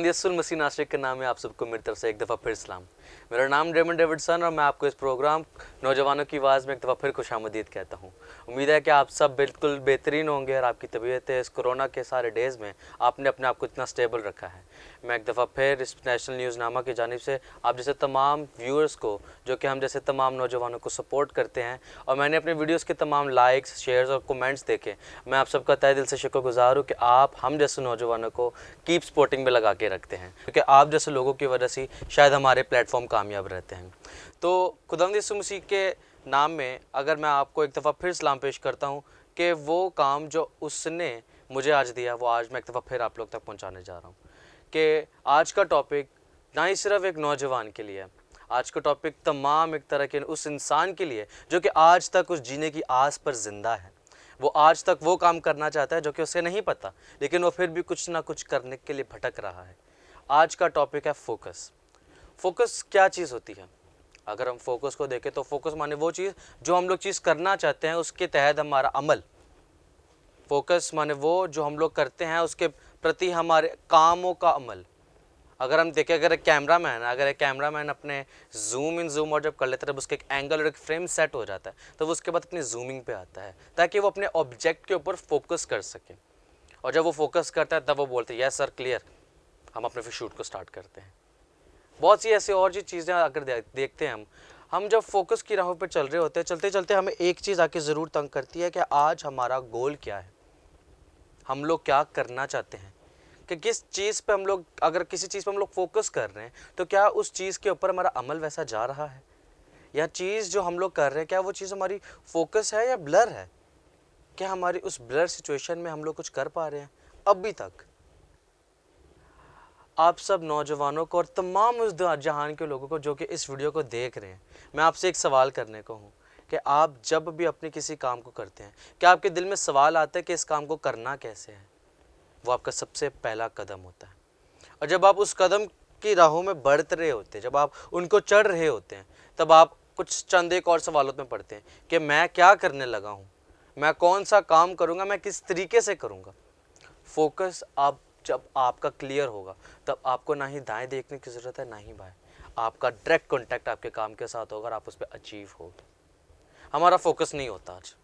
यसुल मसीह नासरिक के नाम में आप सबको मेरी तरफ से एक दफ़ा फिर सलाम। मेरा नाम रेमंड डेविडसन और मैं आपको इस प्रोग्राम नौजवानों की आवाज़ में एक दफ़ा फिर खुशामदीद कहता हूँ। उम्मीद है कि आप सब बिल्कुल बेहतरीन होंगे और आपकी तबीयतें इस कोरोना के सारे डेज़ में आपने अपने आप को इतना स्टेबल रखा है। मैं एक दफ़ा फिर इस नेशनल न्यूज़ नामा की जानिब से आप जैसे तमाम व्यूअर्स को, जो कि हम जैसे तमाम नौजवानों को सपोर्ट करते हैं, और मैंने अपने वीडियोज़ के तमाम लाइक्स, शेयर्स और कमेंट्स देखे, मैं आप सबका तहे दिल से शुक्रगुजार हूँ कि आप हम जैसे नौजवानों को कीप सपोर्टिंग में लगा के रखते हैं, क्योंकि आप जैसे लोगों की वजह से शायद हमारे प्लेटफॉर्म कामयाब रहते हैं। तो खुदावंद यीशु मसीह के नाम में अगर मैं आपको एक दफ़ा फिर सलाम पेश करता हूँ कि वो काम जो उसने मुझे आज दिया वो आज मैं एक दफ़ा फिर आप लोग तक पहुँचाने जा रहा हूँ। कि आज का टॉपिक ना ही सिर्फ एक नौजवान के लिए है, आज का टॉपिक तमाम एक तरह के उस इंसान के लिए जो कि आज तक उस जीने की आस पर ज़िंदा है। वो आज तक वो काम करना चाहता है जो कि उसे नहीं पता, लेकिन वो फिर भी कुछ ना कुछ करने के लिए भटक रहा है। आज का टॉपिक है फोकस। फोकस क्या चीज़ होती है? अगर हम फोकस को देखें तो फोकस माने वो चीज़ जो हम लोग चीज़ करना चाहते हैं उसके तहत हमारा अमल। फोकस माने वो जो हम लोग करते हैं उसके प्रति हमारे कामों का अमल। अगर हम देखें, अगर एक कैमरामैन अपने जूम इन जूम आउट जब कर लेता है, तब उसके एक एंगल और एक फ्रेम सेट हो जाता है, तो वो उसके बाद अपनी जूमिंग पे आता है ताकि वो अपने ऑब्जेक्ट के ऊपर फोकस कर सके। और जब वो फोकस करता है तब वो बोलते हैं यस सर क्लियर, हम अपने फिर शूट को स्टार्ट करते हैं। बहुत सी ऐसी और चीज़ें अगर देखते हैं हम जब फोकस की राहों पर चल रहे होते हैं, चलते चलते हमें एक चीज़ आके ज़रूर तंग करती है कि आज हमारा गोल क्या है, हम लोग क्या करना चाहते हैं, कि किस चीज़ पे हम लोग, अगर किसी चीज़ पे हम लोग फोकस कर रहे हैं तो क्या उस चीज़ के ऊपर हमारा अमल वैसा जा रहा है, या चीज़ जो हम लोग कर रहे हैं क्या वो चीज़ हमारी फोकस है या ब्लर है, क्या हमारी उस ब्लर सिचुएशन में हम लोग कुछ कर पा रहे हैं अभी तक। आप सब नौजवानों को और तमाम उस जहान के लोगों को जो कि इस वीडियो को देख रहे हैं, मैं आपसे एक सवाल करने को हूँ कि आप जब भी अपने किसी काम को करते हैं, क्या आपके दिल में सवाल आता है कि इस काम को करना कैसे है? वो आपका सबसे पहला कदम होता है। और जब आप उस कदम की राहों में बढ़ रहे होते हैं, जब आप उनको चढ़ रहे होते हैं, तब आप कुछ चंद एक और सवालों में पड़ते हैं कि मैं क्या करने लगा हूँ, मैं कौन सा काम करूँगा, मैं किस तरीके से करूँगा। फोकस आप जब आपका क्लियर होगा तब आपको ना ही दाएं देखने की ज़रूरत है ना ही बाएं, आपका डायरेक्ट कॉन्टैक्ट आपके काम के साथ होगा और आप उस पर अचीव हो। हमारा फोकस नहीं होता। आज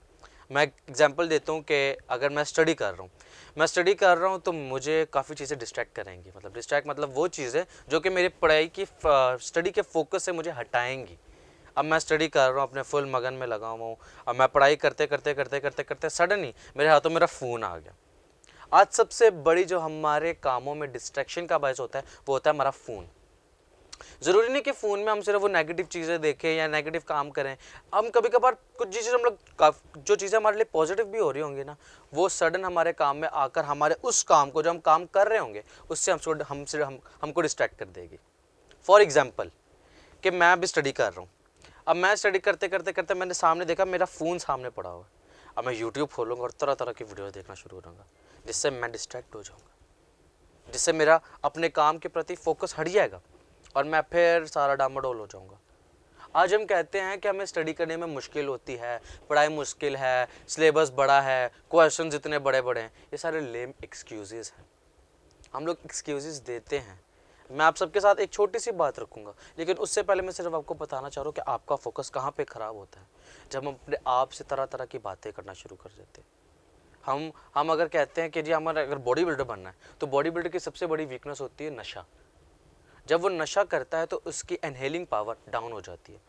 मैं एग्जांपल देता हूँ कि अगर मैं स्टडी कर रहा हूँ तो मुझे काफ़ी चीज़ें डिस्ट्रैक्ट करेंगी। मतलब डिस्ट्रैक्ट मतलब वो चीज़ें जो कि मेरी पढ़ाई की स्टडी के फोकस से मुझे हटाएंगी। अब मैं स्टडी कर रहा हूँ, अपने फुल मगन में लगा हुआ हूँ, अब मैं पढ़ाई करते करते करते करते करते सडनली मेरे हाथों मेरा फ़ोन आ गया। आज सबसे बड़ी जो हमारे कामों में डिस्ट्रैक्शन का बायस होता है वो होता है हमारा फ़ोन। ज़रूरी नहीं कि फ़ोन में हम सिर्फ वो नेगेटिव चीज़ें देखें या नेगेटिव काम करें। हम कभी कभार कुछ चीज़ें हम लोग जो चीज़ें हमारे लिए पॉजिटिव भी हो रही होंगी ना, वो सडन हमारे काम में आकर हमारे उस काम को जो हम काम कर रहे होंगे उससे हमको डिस्ट्रैक्ट कर देगी। फॉर एग्जाम्पल कि मैं अभी स्टडी कर रहा हूँ, अब मैं स्टडी करते करते करते मैंने सामने देखा मेरा फ़ोन सामने पड़ा हुआ है। अब मैं यूट्यूब खोलूँगा और तरह तरह की वीडियो देखना शुरू करूँगा, जिससे मैं डिस्ट्रैक्ट हो जाऊँगा, जिससे मेरा अपने काम के प्रति फोकस हट जाएगा और मैं फिर सारा डामाडोल हो जाऊंगा। आज हम कहते हैं कि हमें स्टडी करने में मुश्किल होती है, पढ़ाई मुश्किल है, सिलेबस बड़ा है, क्वेश्चंस इतने बड़े बड़े हैं। ये सारे लेम एक्सक्यूजेस हैं, हम लोग एक्सक्यूजेस देते हैं। मैं आप सबके साथ एक छोटी सी बात रखूंगा, लेकिन उससे पहले मैं सिर्फ आपको बताना चाह रहा हूँ कि आपका फोकस कहाँ पे ख़राब होता है। जब हम अपने आप से तरह तरह की बातें करना शुरू कर देते हैं। हम अगर कहते हैं कि जी हमारा अगर बॉडी बिल्डर बनना है, तो बॉडी बिल्डर की सबसे बड़ी वीकनेस होती है नशा। जब वो नशा करता है तो उसकी इनहेलिंग पावर डाउन हो जाती है,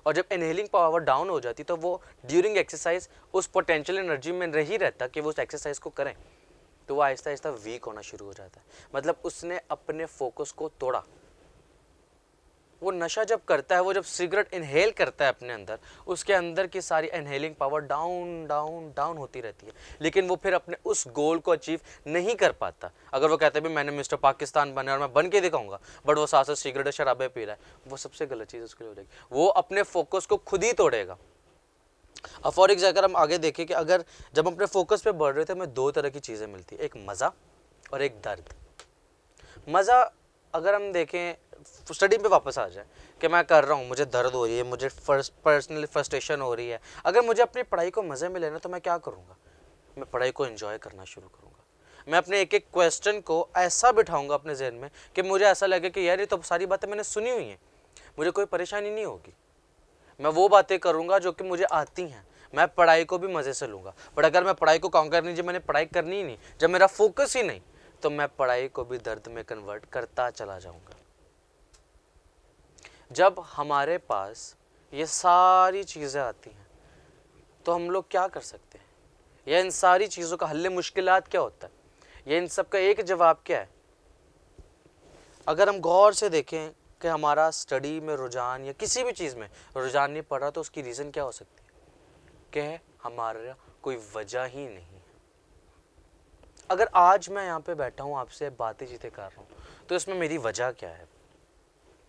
और जब इनहेलिंग पावर डाउन हो जाती है तो वो ड्यूरिंग एक्सरसाइज उस पोटेंशियल एनर्जी में नहीं रहता कि वो उस एक्सरसाइज को करें, तो वो आहिस्ता आहिस्ता वीक होना शुरू हो जाता है। मतलब उसने अपने फोकस को तोड़ा। वो नशा जब करता है, वो जब सिगरेट इनहेल करता है अपने अंदर, उसके अंदर की सारी inhaling power down down down होती रहती है, लेकिन वो फिर अपने उस गोल को अचीव नहीं कर पाता। अगर वो कहता है भी मैंने मिस्टर पाकिस्तान बना और मैं बन के दिखाऊंगा, बट वो साथ साथ सिगरेट और शराबे पी रहा है, वो सबसे गलत चीज़ उसके लिए हो जाएगी। वो अपने फोकस को खुद ही तोड़ेगा। अब फॉर एग्जाम्पल हम आगे देखें कि अगर जब हम अपने फोकस पे बढ़ रहे थे, हमें दो तरह की चीज़ें मिलती है, एक मज़ा और एक दर्द। मज़ा अगर हम देखें, स्टडी पे वापस आ जाए कि मैं कर रहा हूँ, मुझे दर्द हो रही है, मुझे पर्सनली फ्रस्ट्रेशन हो रही है, अगर मुझे अपनी पढ़ाई को मज़े में लेना तो मैं क्या करूँगा? मैं पढ़ाई को एंजॉय करना शुरू करूँगा। मैं अपने एक एक क्वेश्चन को ऐसा बिठाऊंगा अपने जहन में कि मुझे ऐसा लगे कि यार ये तो सारी बातें मैंने सुनी हुई हैं, मुझे कोई परेशानी नहीं होगी। मैं वो बातें करूंगा जो कि मुझे आती हैं। मैं पढ़ाई को भी मज़े से लूँगा। बट अगर मैं पढ़ाई को काउंट करनी, जब मैंने पढ़ाई करनी ही नहीं, जब मेरा फोकस ही नहीं, तो मैं पढ़ाई को भी दर्द में कन्वर्ट करता चला जाऊँगा। जब हमारे पास ये सारी चीज़ें आती हैं तो हम लोग क्या कर सकते हैं, या इन सारी चीज़ों का हल मुश्किलात क्या होता है, ये इन सब का एक जवाब क्या है। अगर हम गौर से देखें कि हमारा स्टडी में रुझान या किसी भी चीज़ में रुझान नहीं पड़ रहा, तो उसकी रीज़न क्या हो सकती है कि हमारा कोई वजह ही नहीं है। अगर आज मैं यहाँ पे बैठा हूँ आपसे बातें चीतें कर रहा हूँ, तो इसमें मेरी वजह क्या है।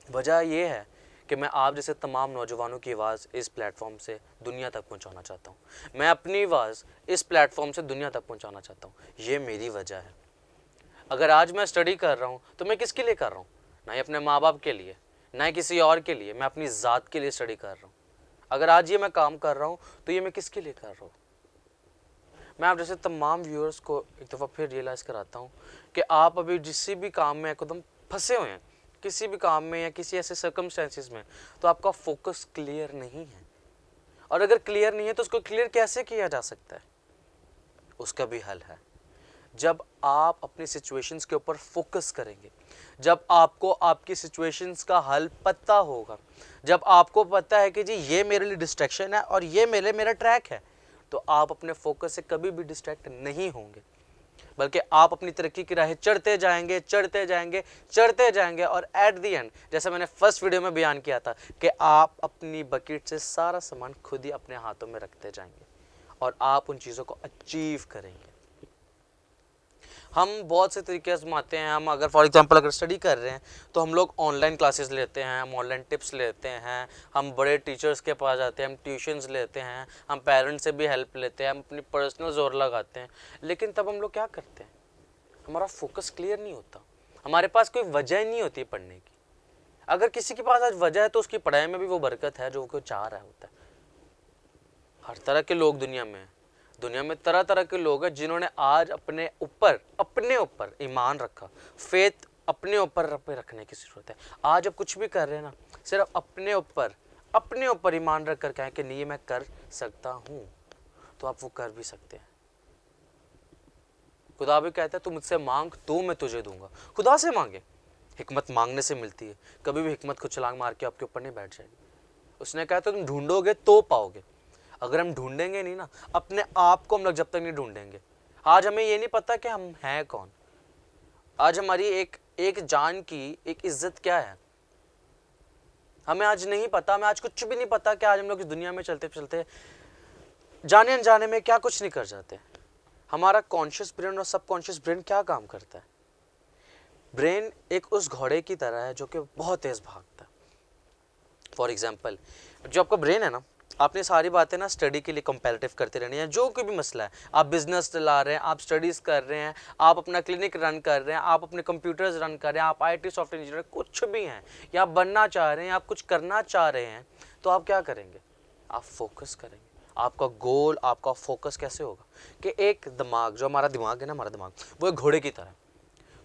वजह ये है कि मैं आप जैसे तमाम नौजवानों की आवाज़ इस प्लेटफॉर्म से दुनिया तक पहुँचाना चाहता हूँ। मैं अपनी आवाज़ इस प्लेटफॉर्म से दुनिया तक पहुँचाना चाहता हूँ। ये मेरी वजह है। अगर आज मैं स्टडी कर रहा हूँ तो मैं किसके लिए कर रहा हूँ? ना ही अपने माँ बाप के लिए, ना ही किसी और के लिए, मैं अपनी ज़ात के लिए स्टडी कर रहा हूँ। अगर आज ये मैं काम कर रहा हूँ तो ये मैं किसके लिए कर रहा हूँ? मैं आप जैसे तमाम व्यूअर्स को एक दफ़ा फिर रियलाइज़ कराता हूँ कि आप अभी जिस भी काम में एकदम फंसे हुए हैं, किसी भी काम में या किसी ऐसे सर्कमस्टेंसेस में, तो आपका फोकस क्लियर नहीं है। और अगर क्लियर नहीं है तो उसको क्लियर कैसे किया जा सकता है? उसका भी हल है। जब आप अपनी सिचुएशंस के ऊपर फोकस करेंगे, जब आपको आपकी सिचुएशंस का हल पता होगा, जब आपको पता है कि जी ये मेरे लिए डिस्ट्रैक्शन है और ये मेरा ट्रैक है, तो आप अपने फोकस से कभी भी डिस्ट्रैक्ट नहीं होंगे, बल्कि आप अपनी तरक्की की राह चढ़ते जाएंगे, चढ़ते जाएंगे, चढ़ते जाएंगे। और एट द एंड, जैसे मैंने फर्स्ट वीडियो में बयान किया था कि आप अपनी बकेट से सारा सामान खुद ही अपने हाथों में रखते जाएंगे और आप उन चीज़ों को अचीव करेंगे। हम बहुत से तरीके आजमाते हैं। हम अगर फॉर एग्जांपल अगर स्टडी कर रहे हैं तो हम लोग ऑनलाइन क्लासेस लेते हैं, हम ऑनलाइन टिप्स लेते हैं, हम बड़े टीचर्स के पास जाते हैं, हम ट्यूशन्स लेते हैं, हम पेरेंट्स से भी हेल्प लेते हैं, हम अपनी पर्सनल जोर लगाते हैं। लेकिन तब हम लोग क्या करते हैं, हमारा फोकस क्लियर नहीं होता, हमारे पास कोई वजह नहीं होती पढ़ने की। अगर किसी के पास आज वजह है तो उसकी पढ़ाई में भी वो बरकत है जो वो चाह रहा होता है। हर तरह के लोग दुनिया में तरह तरह के लोग हैं जिन्होंने आज अपने ऊपर ईमान रखा, फेथ अपने ऊपर रखने की जरूरत है। आज आप कुछ भी कर रहे हैं ना, सिर्फ अपने ऊपर ईमान रख कर कहें कि नहीं मैं कर सकता हूँ, तो आप वो कर भी सकते हैं। खुदा भी कहता है तू मुझसे मांग तो मैं तुझे दूंगा। खुदा से मांगे, हिकमत मांगने से मिलती है। कभी भी हिकमत को छलांग मार के आपके ऊपर नहीं बैठ जाएगी। उसने कहा तो तुम ढूंढोगे तो पाओगे। अगर हम ढूंढेंगे नहीं ना अपने आप को, हम लोग जब तक नहीं ढूंढेंगे। आज हमें ये नहीं पता कि हम हैं कौन। आज हमारी एक जान की एक इज्जत क्या है, हमें आज नहीं पता। हमें आज कुछ भी नहीं पता कि आज हम लोग इस दुनिया में चलते चलते जाने अनजाने में क्या कुछ नहीं कर जाते। हमारा कॉन्शियस ब्रेन और सबकॉन्शियस ब्रेन क्या काम करता है। ब्रेन एक उस घोड़े की तरह है जो कि बहुत तेज भागता है। फॉर एग्जाम्पल, जो आपका ब्रेन है ना, आपने सारी बातें ना स्टडी के लिए कंपैरेटिव करते रहनी है। जो कोई भी मसला है, आप बिजनेस चला रहे हैं, आप स्टडीज़ कर रहे हैं, आप अपना क्लिनिक रन कर रहे हैं, आप अपने कंप्यूटर्स रन कर रहे हैं, आप आईटी सॉफ्टवेयर इंजीनियर कुछ भी हैं, या आप बनना चाह रहे हैं, आप कुछ करना चाह रहे हैं, तो आप क्या करेंगे, आप फोकस करेंगे। आपका गोल, आपका फोकस कैसे होगा कि एक दिमाग, जो हमारा दिमाग है ना, हमारा दिमाग वो एक घोड़े की तरह।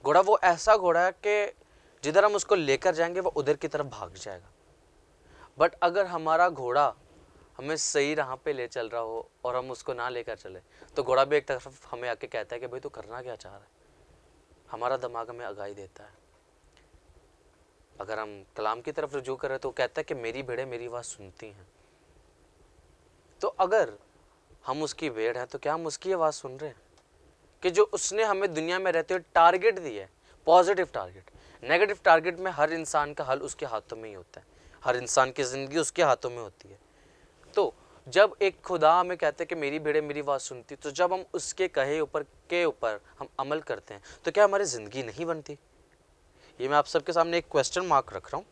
घोड़ा वो ऐसा घोड़ा है कि जिधर हम उसको लेकर जाएंगे वो उधर की तरफ भाग जाएगा। बट अगर हमारा घोड़ा हमें सही राह पे ले चल रहा हो और हम उसको ना लेकर चले, तो घोड़ा भी एक तरफ हमें आके कहता है कि भाई तू करना क्या चाह रहा है। हमारा दिमाग हमें आगाही देता है। अगर हम कलाम की तरफ रुजू करें तो कहता है कि मेरी भेड़ें मेरी आवाज़ सुनती हैं। तो अगर हम उसकी भेड़ हैं तो क्या हम उसकी आवाज़ सुन रहे हैं कि जो उसने हमें दुनिया में रहते हुए टारगेट दिया है, पॉजिटिव टारगेट। नेगेटिव टारगेट में हर इंसान का हल उसके हाथों में ही होता है, हर इंसान की ज़िंदगी उसके हाथों में होती है। तो जब एक खुदा हमें कहता है कि मेरी भेड़ें मेरी आवाज़ सुनती, तो जब हम उसके कहे ऊपर हम अमल करते हैं तो क्या हमारी ज़िंदगी नहीं बनती। ये मैं आप सबके सामने एक क्वेश्चन मार्क रख रहा हूँ,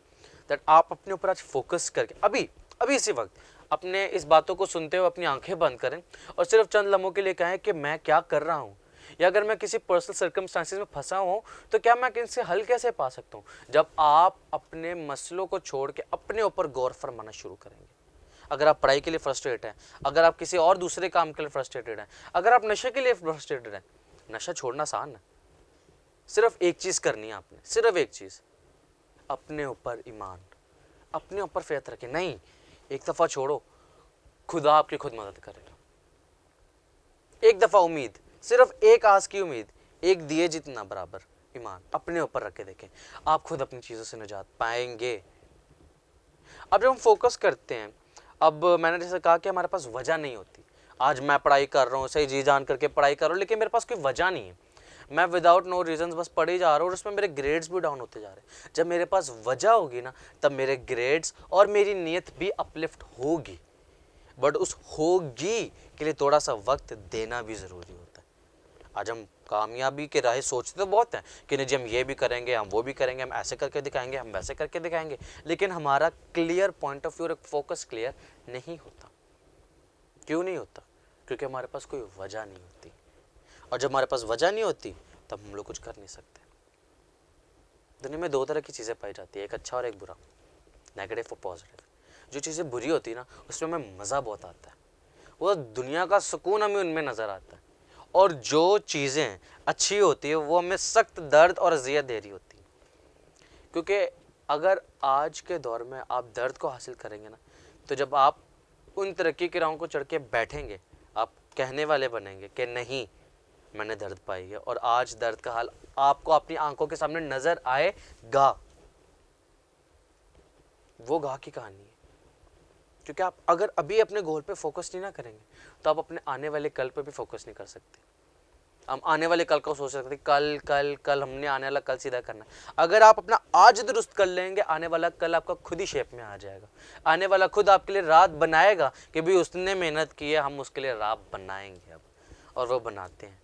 दैट आप अपने ऊपर आज फोकस करके अभी इसी वक्त अपने इस बातों को सुनते हुए अपनी आंखें बंद करें और सिर्फ चंद लम्हों के लिए कहें कि मैं क्या कर रहा हूँ, या अगर मैं किसी पर्सनल सर्कमस्टांसेस में फंसा हूँ तो क्या मैं इनसे हल कैसे पा सकता हूँ। जब आप अपने मसलों को छोड़ के अपने ऊपर गौर फरमाना शुरू करेंगे। अगर आप पढ़ाई के लिए फ्रस्ट्रेट हैं, अगर आप किसी और दूसरे काम के लिए फ्रस्ट्रेटेड हैं, अगर आप नशे के लिए फ्रस्ट्रेटेड हैं, नशा छोड़ना आसान है, सिर्फ एक चीज़ करनी है आपने, सिर्फ एक चीज़, अपने ऊपर ईमान, अपने ऊपर फेथ रखें। नहीं, एक दफ़ा छोड़ो, खुदा आपकी खुद मदद करेगा। एक दफ़ा उम्मीद, सिर्फ एक आस की उम्मीद, एक दिए जितना बराबर ईमान अपने ऊपर रख के देखें, आप खुद अपनी चीज़ों से निजात पाएंगे। अब जब हम फोकस करते हैं, अब मैंने जैसे कहा कि हमारे पास वजह नहीं होती। आज मैं पढ़ाई कर रहा हूँ, सही जी जान करके पढ़ाई कर रहा हूँ, लेकिन मेरे पास कोई वजह नहीं है, मैं विदाउट नो रीजंस बस पढ़े जा रहा हूँ और उसमें मेरे ग्रेड्स भी डाउन होते जा रहे हैं। जब मेरे पास वजह होगी ना, तब मेरे ग्रेड्स और मेरी नीयत भी अपलिफ्ट होगी। बट उस होगी के लिए थोड़ा सा वक्त देना भी ज़रूरी होता है। आज हम कामयाबी के राह सोचते तो बहुत हैं कि नहीं जी हम ये भी करेंगे, हम वो भी करेंगे, हम ऐसे करके दिखाएंगे, हम वैसे करके दिखाएंगे, लेकिन हमारा क्लियर पॉइंट ऑफ व्यू और फोकस क्लियर नहीं होता। क्यों नहीं होता? क्योंकि हमारे पास कोई वजह नहीं होती, और जब हमारे पास वजह नहीं होती तब हम लोग कुछ कर नहीं सकते। दुनिया में दो तरह की चीज़ें पाई जाती है, एक अच्छा और एक बुरा, नेगेटिव और पॉजिटिव। जो चीज़ें बुरी होती है ना, उसमें हमें मज़ा बहुत आता है, वो दुनिया का सुकून हमें उनमें नज़र आता है, और जो चीज़ें अच्छी होती है वो हमें सख्त दर्द और अजियत दे रही होती है। क्योंकि अगर आज के दौर में आप दर्द को हासिल करेंगे ना, तो जब आप उन तरक्की की राहों को चढ़ के बैठेंगे, आप कहने वाले बनेंगे कि नहीं मैंने दर्द पाई है, और आज दर्द का हाल आपको अपनी आंखों के सामने नजर आएगा। वो गा की कहानी है। क्योंकि आप अगर अभी अपने गोल पे फोकस नहीं ना करेंगे, तो आप अपने आने वाले कल पे भी फोकस नहीं कर सकते। हम आने वाले कल को सोच सकते कल कल कल, हमने आने वाला कल सीधा करना है। अगर आप अपना आज दुरुस्त कर लेंगे, आने वाला कल आपका खुद ही शेप में आ जाएगा। आने वाला खुद आपके लिए रात बनाएगा कि भाई उसने मेहनत की है, हम उसके लिए रात बनाएंगे अब, और वो बनाते हैं।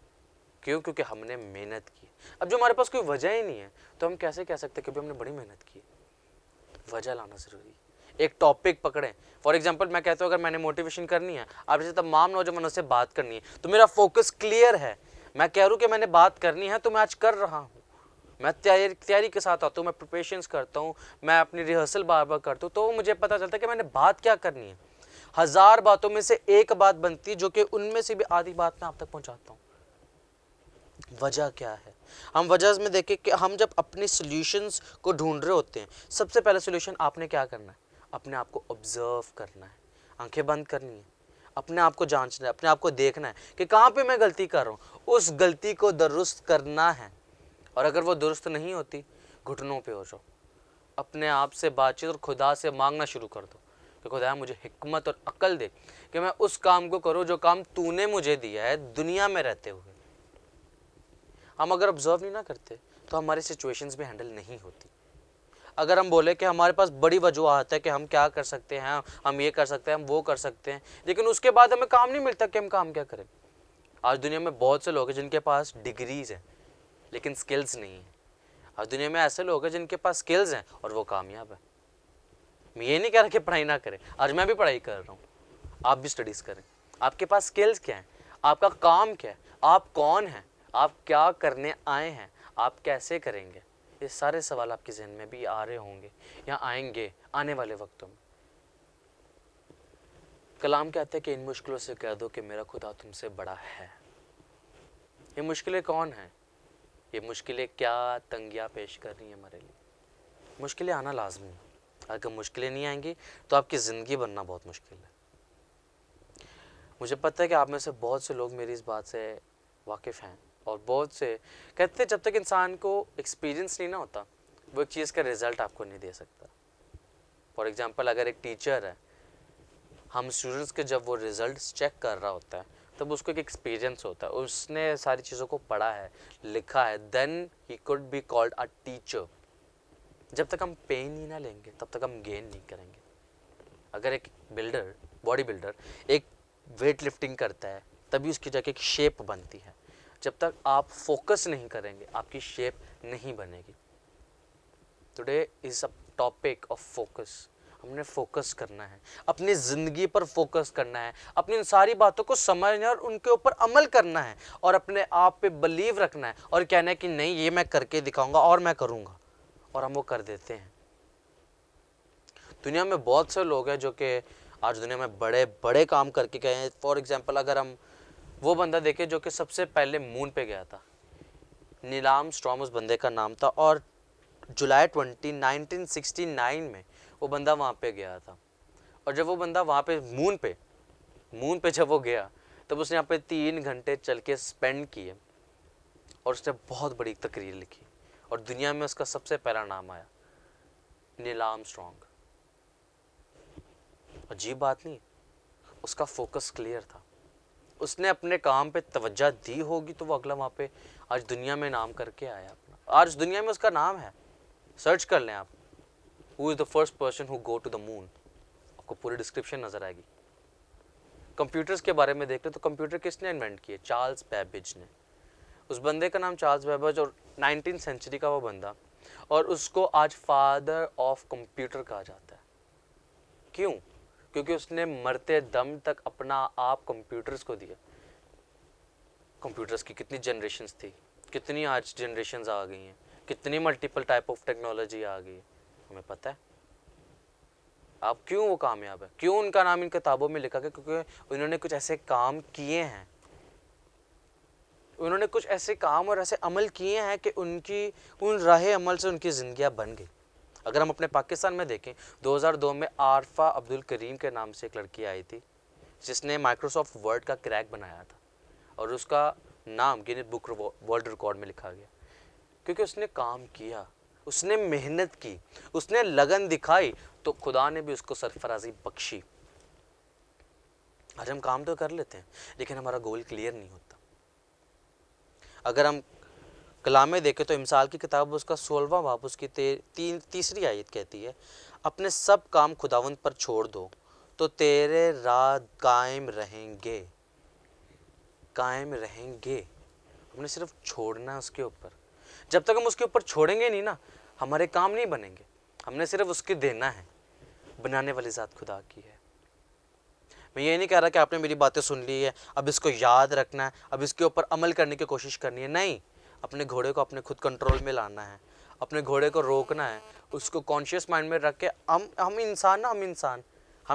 क्यों? क्योंकि हमने मेहनत की। अब जो हमारे पास कोई वजह ही नहीं है, तो हम कैसे कह सकते कि भाई हमने बड़ी मेहनत की? वजह लाना ज़रूरी है। एक टॉपिक पकड़ें, फॉर एग्जांपल मैं कहता हूँ अगर मैंने मोटिवेशन करनी है, आप जैसे तमाम नौजवानों से बात करनी है, तो मेरा फोकस क्लियर है, मैं कह रहा हूँ कि मैंने बात करनी है, तो मैं आज कर रहा हूँ, मैं तैयारी के साथ आता हूँ, मैं प्रिपरेशंस करता हूँ, मैं अपनी रिहर्सल बार बार करता हूँ, तो मुझे पता चलता है कि मैंने बात क्या करनी है। 1000 बातों में से एक बात बनती है, जो कि उनमें से भी आधी बात मैं आप तक पहुँचाता हूँ। वजह क्या है? हम वजह में देखें कि हम जब अपने सॉल्यूशंस को ढूंढ रहे होते हैं, सबसे पहला सॉल्यूशन आपने क्या करना है? अपने आप को ऑब्जर्व करना है, आंखें बंद करनी है, अपने आप को जांचना है, अपने आप को देखना है कि कहाँ पे मैं गलती कर रहा हूँ, उस गलती को दुरुस्त करना है। और अगर वो दुरुस्त नहीं होती, घुटनों पे हो जाओ, अपने आप से बातचीत और खुदा से मांगना शुरू कर दो कि खुदा मुझे हिकमत और अक्ल दे कि मैं उस काम को करूँ जो काम तूने मुझे दिया है दुनिया में रहते हुए। हम अगर ऑब्जर्व नहीं ना करते, तो हमारी सिचुएशंस भी हैंडल नहीं होती। अगर हम बोले कि हमारे पास बड़ी वजूहत है कि हम क्या कर सकते हैं, हम ये कर सकते हैं, हम वो कर सकते हैं, लेकिन उसके बाद हमें काम नहीं मिलता कि हम काम क्या करें। आज दुनिया में बहुत से लोग हैं जिनके पास डिग्रीज हैं लेकिन स्किल्स नहीं है। आज दुनिया में ऐसे लोग हैं जिनके पास स्किल्स हैं और वो कामयाब है। मैं ये नहीं कह रहा कि पढ़ाई ना करें, आज मैं भी पढ़ाई कर रहा हूँ, आप भी स्टडीज़ करें। आपके पास स्किल्स क्या हैं, आपका काम क्या है, आप कौन हैं, आप क्या करने आए हैं, आप कैसे करेंगे, ये सारे सवाल आपके जहन में भी आ रहे होंगे या आएंगे आने वाले वक्तों में। कलाम कहते हैं कि इन मुश्किलों से कह दो कि मेरा खुदा तुमसे बड़ा है। ये मुश्किलें कौन हैं? ये मुश्किलें क्या तंगियाँ पेश कर रही हैं हमारे लिए? मुश्किलें आना लाजमी है। अगर मुश्किलें नहीं आएंगी तो आपकी ज़िंदगी बनना बहुत मुश्किल है। मुझे पता है कि आप में से बहुत से लोग मेरी इस बात से वाकिफ़ हैं, और बहुत से कहते हैं जब तक इंसान को एक्सपीरियंस नहीं ना होता, वो एक चीज़ का रिज़ल्ट आपको नहीं दे सकता। फॉर एग्जांपल अगर एक टीचर है, हम स्टूडेंट्स के जब वो रिज़ल्ट चेक कर रहा होता है, तब उसको एक एक्सपीरियंस होता है, उसने सारी चीज़ों को पढ़ा है, लिखा है, then he could be called a teacher. जब तक हम पेन ही ना लेंगे तब तक हम गेन नहीं करेंगे। अगर एक बिल्डर, बॉडी बिल्डर एक वेट लिफ्टिंग करता है, तभी उसकी जाके एक शेप बनती है। जब तक आप फोकस नहीं करेंगे, आपकी शेप नहीं बनेगी। Today is a topic of focus. हमने फोकस करना है, अपनी ज़िंदगी पर फोकस करना है, अपनी इन सारी बातों को समझना और उनके ऊपर अमल करना है, और अपने आप पे बिलीव रखना है और कहना है कि नहीं ये मैं करके दिखाऊंगा और मैं करूँगा, और हम वो कर देते हैं। दुनिया में बहुत से लोग हैं जो कि आज दुनिया में बड़े बड़े काम करके गए हैं। फॉर एग्जांपल अगर हम वो बंदा देखे जो कि सबसे पहले मून पे गया था, नील आर्मस्ट्रॉन्ग उस बंदे का नाम था। और जुलाई 20 1969 में वो बंदा वहाँ पे गया था। और जब वो बंदा वहाँ पे मून पे जब वो गया तब उसने यहाँ पे 3 घंटे चल के स्पेंड किए और उसने बहुत बड़ी तकरीर लिखी और दुनिया में उसका सबसे पहला नाम आया, नील आर्मस्ट्रॉन्ग। अजीब बात नहीं, उसका फोकस क्लियर था, उसने अपने काम पे तवज्जो दी होगी तो वो अगला वहाँ पे आज दुनिया में नाम करके आया अपना, आज दुनिया में उसका नाम है। सर्च कर लें आप, who is the first person who go to the moon, आपको पूरी डिस्क्रिप्शन नजर आएगी। कंप्यूटर्स के बारे में देख ले तो कंप्यूटर किसने इन्वेंट किए, चार्ल्स बेबेज ने। उस बंदे का नाम चार्ल्स बेबेज और 19th सेंचुरी का वो बंदा, और उसको आज फादर ऑफ कंप्यूटर कहा जाता है। क्यों? क्योंकि उसने मरते दम तक अपना आप कंप्यूटर्स को दिया। कंप्यूटर्स की कितनी जनरेशन्स थी, कितनी आज जनरेशन्स आ गई हैं, कितनी मल्टीपल टाइप ऑफ टेक्नोलॉजी आ गई है, हमें पता है। आप क्यों वो कामयाब है, क्यों उनका नाम इन किताबों में लिखा गया? क्योंकि उन्होंने कुछ ऐसे काम किए हैं, उन्होंने कुछ ऐसे काम और ऐसे अमल किए हैं कि उन राह अमल से उनकी ज़िंदगियाँ बन गई। अगर हम अपने पाकिस्तान में देखें, 2002 में आरफा अब्दुल करीम के नाम से एक लड़की आई थी जिसने माइक्रोसॉफ्ट वर्ड का क्रैक बनाया था और उसका नाम गिनीज बुक वर्ल्ड रिकॉर्ड में लिखा गया, क्योंकि उसने काम किया, उसने मेहनत की, उसने लगन दिखाई, तो खुदा ने भी उसको सरफराजी बख्शी। आज हम काम तो कर लेते हैं लेकिन हमारा गोल क्लियर नहीं होता। अगर हम कलाम में देखें तो इमसाल की किताब उसका 16वां बाब उसकी तीसरी आयत कहती है, अपने सब काम खुदावंद पर छोड़ दो तो तेरे राह कायम रहेंगे, कायम रहेंगे। हमने सिर्फ छोड़ना है उसके ऊपर। जब तक हम उसके ऊपर छोड़ेंगे नहीं ना, हमारे काम नहीं बनेंगे। हमने सिर्फ उसके देना है, बनाने वाली ज़ात खुदा की है। मैं ये नहीं कह रहा कि आपने मेरी बातें सुन ली है, अब इसको याद रखना है, अब इसके ऊपर अमल करने की कोशिश करनी है। नहीं, अपने घोड़े को अपने खुद कंट्रोल में लाना है, अपने घोड़े को रोकना है, उसको कॉन्शियस माइंड में रख के हम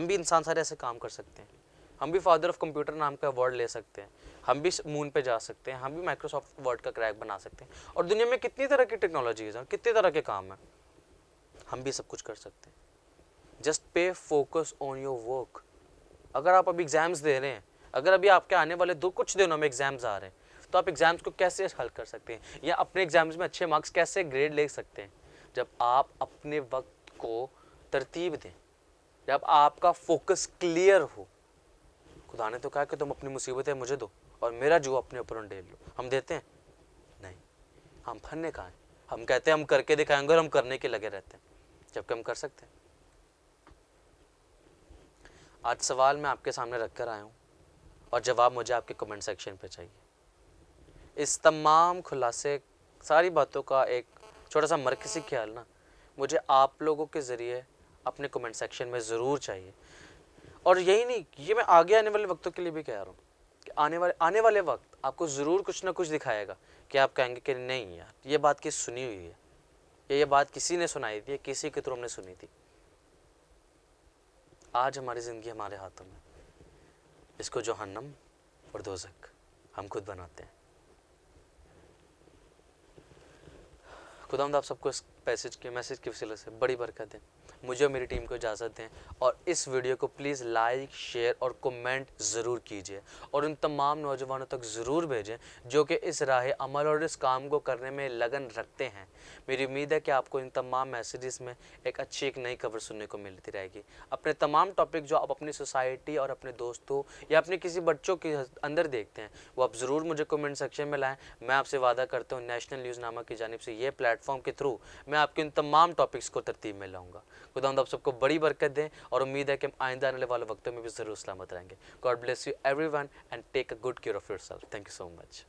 भी इंसान सारे ऐसे काम कर सकते हैं। हम भी फादर ऑफ कंप्यूटर नाम का अवार्ड ले सकते हैं, हम भी मून पे जा सकते हैं, हम भी माइक्रोसॉफ्ट वर्ड का क्रैक बना सकते हैं। और दुनिया में कितनी तरह की टेक्नोलॉजीज हैं, कितने तरह के काम हैं, हम भी सब कुछ कर सकते हैं। जस्ट पे फोकस ऑन योर वर्क। अगर आप अभी एग्जाम्स दे रहे हैं, अगर अभी आपके आने वाले कुछ दिनों में एग्जाम्स आ रहे हैं, तो आप एग्जाम्स को कैसे हल कर सकते हैं या अपने एग्जाम्स में अच्छे मार्क्स कैसे ग्रेड ले सकते हैं? जब आप अपने वक्त को तरतीब दें, जब आपका फोकस क्लियर हो। खुदा ने तो कहा कि तुम अपनी मुसीबतें मुझे दो और मेरा जो अपने ऊपर उंडेल लो। हम देते हैं? नहीं, हम फन्ने कहाँ हैं? हम कहते हैं हम करके दिखाएंगे और हम करने के लगे रहते हैं, जबकि हम कर सकते हैं। आज सवाल मैं आपके सामने रख कर आया हूँ और जवाब मुझे आपके कमेंट सेक्शन पे चाहिए। इस तमाम खुलासे सारी बातों का एक छोटा सा मरकज़ी ख्याल ना मुझे आप लोगों के ज़रिए अपने कमेंट सेक्शन में ज़रूर चाहिए। और यही नहीं, ये मैं आगे आने वाले वक्तों के लिए भी कह रहा हूँ कि आने वाले वक्त आपको ज़रूर कुछ ना कुछ दिखाएगा कि आप कहेंगे कि नहीं यार, ये बात किसी सुनी हुई है, ये बात किसी ने सुनाई थी, किसी के थ्रू हमने सुनी थी। आज हमारी ज़िंदगी हमारे हाथों में, इसको जहन्नम और दोज़ख हम खुद बनाते हैं। खुदावंद आप सबको इस मैसेज के वसीले से बड़ी बरकत दें, मुझे और मेरी टीम को इजाज़त दें। और इस वीडियो को प्लीज़ लाइक, शेयर और कमेंट ज़रूर कीजिए और उन तमाम नौजवानों तक ज़रूर भेजें जो कि इस राह अमल और इस काम को करने में लगन रखते हैं। मेरी उम्मीद है कि आपको इन तमाम मैसेजेस में एक नई खबर सुनने को मिलती रहेगी। अपने तमाम टॉपिक जो आप अपनी सोसाइटी और अपने दोस्तों या अपने किसी बच्चों के अंदर देखते हैं, वो आप ज़रूर मुझे कमेंट सेक्शन में लाएँ। मैं आपसे वादा करता हूँ नेशनल न्यूज़ नामा की जानिब से ये प्लेटफॉर्म के थ्रू मैं आपके इन तमाम टॉपिक्स को तरतीब में लाऊंगा। खुदावंद आप सबको बड़ी बरकत दें और उम्मीद है कि हम आइंदा आने वाले वक्तों में भी ज़रूर सलामत रहेंगे। God bless you everyone and take a good care of yourself. Thank you so much.